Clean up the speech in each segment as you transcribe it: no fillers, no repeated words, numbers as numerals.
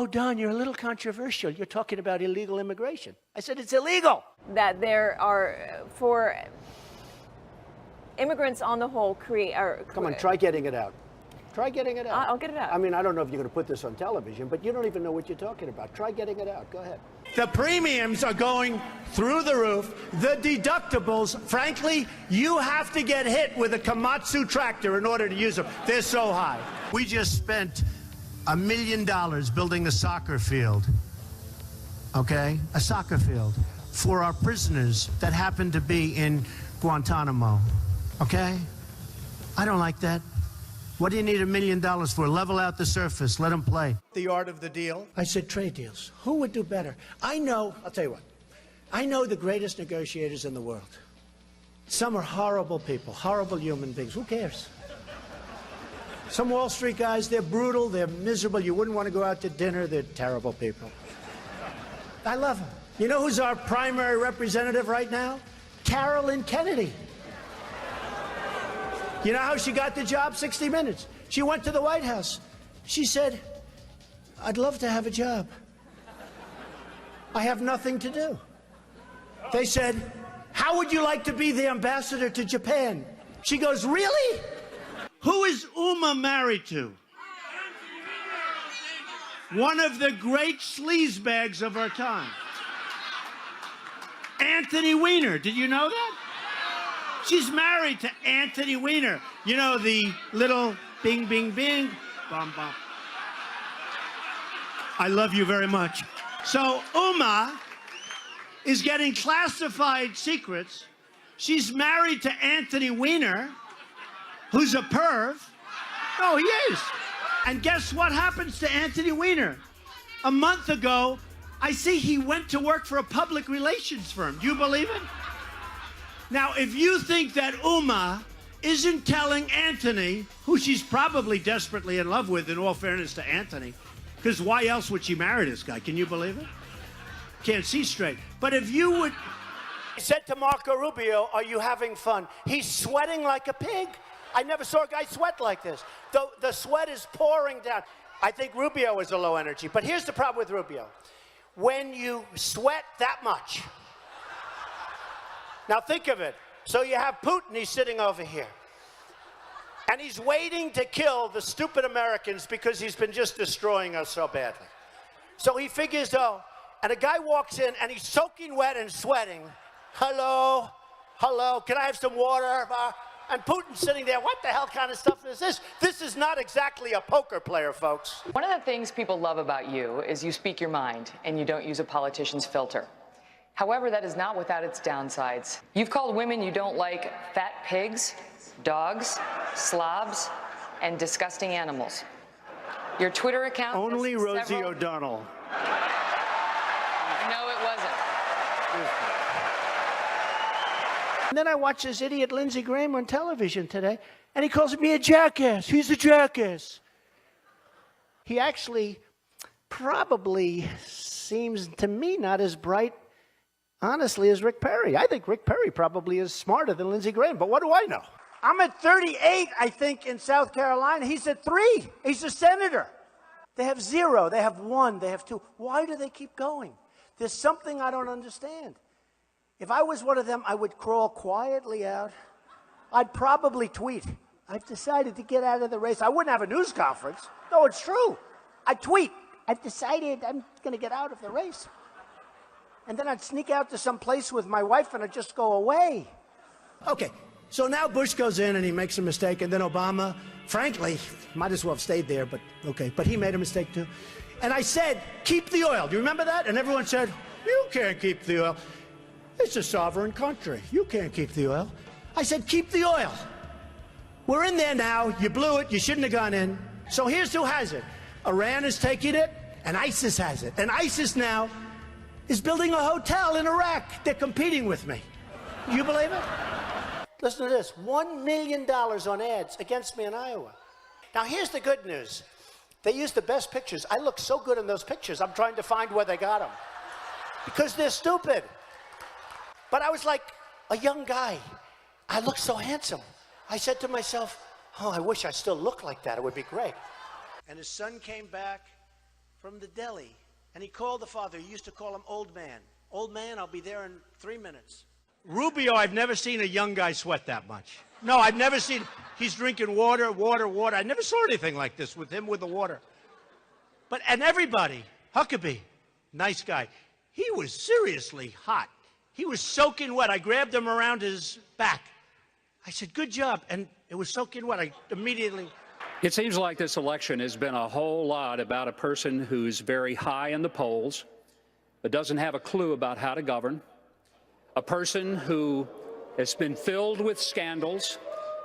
Oh, Don, you're a little controversial. You're talking about illegal immigration. I said it's illegal. That there are, for immigrants on the whole, Come on, try getting it out. Try getting it out. I'll get it out. I mean, I don't know if you're going to put this on television, but you don't even know what you're talking about. Try getting it out. Go ahead. The premiums are going through the roof. The deductibles, frankly, you have to get hit with a Komatsu tractor in order to use them. They're so high. We just spent $1 million building a soccer field, okay? A soccer field for our prisoners that happen to be in Guantanamo, okay? I don't like that. What do you need $1 million for? Level out the surface, let them play. The art of the deal? I said trade deals. Who would do better? I know, I'll tell you what, I know the greatest negotiators in the world. Some are horrible people, horrible human beings. Who cares? Some Wall Street guys, they're brutal, they're miserable. You wouldn't want to go out to dinner. They're terrible people. I love them. You know who's our primary representative right now? Carolyn Kennedy. You know how she got the job? 60 Minutes. She went to the White House. She said, I'd love to have a job. I have nothing to do. They said, how would you like to be the ambassador to Japan? She goes, really? Who is Uma married to? One of the great sleazebags of our time. Anthony Weiner. Did you know that? She's married to Anthony Weiner. You know, the little bing, bing, bing, bum, bum. I love you very much. So Uma is getting classified secrets. She's married to Anthony Weiner, who's a perv. No, he is. And guess what happens to Anthony Weiner? A month ago, I see he went to work for a public relations firm. Do you believe it? Now, if you think that Uma isn't telling Anthony, who she's probably desperately in love with, in all fairness to Anthony, because why else would she marry this guy? Can you believe it? Can't see straight. But if you would... I said to Marco Rubio, are you having fun? He's sweating like a pig. I never saw a guy sweat like this. The sweat is pouring down. I think Rubio is a low energy. But here's the problem with Rubio. When you sweat that much... Now think of it. So you have Putin, he's sitting over here. And he's waiting to kill the stupid Americans because he's been just destroying us so badly. So he figures, oh, and a guy walks in and he's soaking wet and sweating. Hello, hello, can I have some water? And Putin's sitting there, what the hell kind of stuff is this? This is not exactly a poker player, folks. One of the things people love about you is you speak your mind and you don't use a politician's filter. However, that is not without its downsides. You've called women you don't like fat pigs, dogs, slobs, and disgusting animals. Your Twitter account... Only Rosie O'Donnell. No, it wasn't. And then I watch this idiot Lindsey Graham on television today, and he calls me a jackass. He's a jackass. He actually probably seems to me not as bright, honestly, as Rick Perry. I think Rick Perry probably is smarter than Lindsey Graham, but what do I know? I'm at 38, I think, in South Carolina. He's at 3. He's a senator. They have 0. They have 1. They have 2. Why do they keep going? There's something I don't understand. If I was one of them, I would crawl quietly out. I'd probably tweet. I've decided to get out of the race. I wouldn't have a news conference. No, it's true. I'd tweet. I've decided I'm going to get out of the race. And then I'd sneak out to some place with my wife and I'd just go away. Okay, so now Bush goes in and he makes a mistake, and then Obama, frankly, might as well have stayed there, but okay, but he made a mistake too. And I said, keep the oil. Do you remember that? And everyone said, you can't keep the oil. It's a sovereign country. You can't keep the oil. I said, keep the oil. We're in there now. You blew it. You shouldn't have gone in. So here's who has it. Iran is taking it, and ISIS has it. And ISIS now is building a hotel in Iraq. They're competing with me. Do you believe it? Listen to this. $1 million on ads against me in Iowa. Now, here's the good news. They used the best pictures. I look so good in those pictures. I'm trying to find where they got them. Because they're stupid. But I was like a young guy. I look so handsome. I said to myself, oh, I wish I still looked like that. It would be great. And his son came back from the deli, and he called the father. He used to call him Old Man. Old Man, I'll be there in 3 minutes. Rubio, I've never seen a young guy sweat that much. No, I've never seen. He's drinking water. I never saw anything like this with him with the water. And everybody, Huckabee, nice guy. He was seriously hot. He was soaking wet. I grabbed him around his back. I said, good job. And it was soaking wet. I immediately. It seems like this election has been a whole lot about a person who's very high in the polls, but doesn't have a clue about how to govern, a person who has been filled with scandals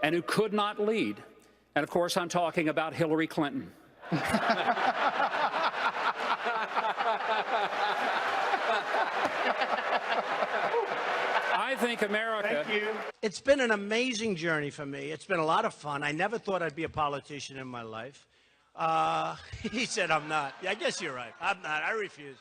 and who could not lead. And of course, I'm talking about Hillary Clinton. I think America. Thank you. It's been an amazing journey for me. It's been a lot of fun. I never thought I'd be a politician in my life. He said I'm not. Yeah, I guess you're right. I'm not. I refuse.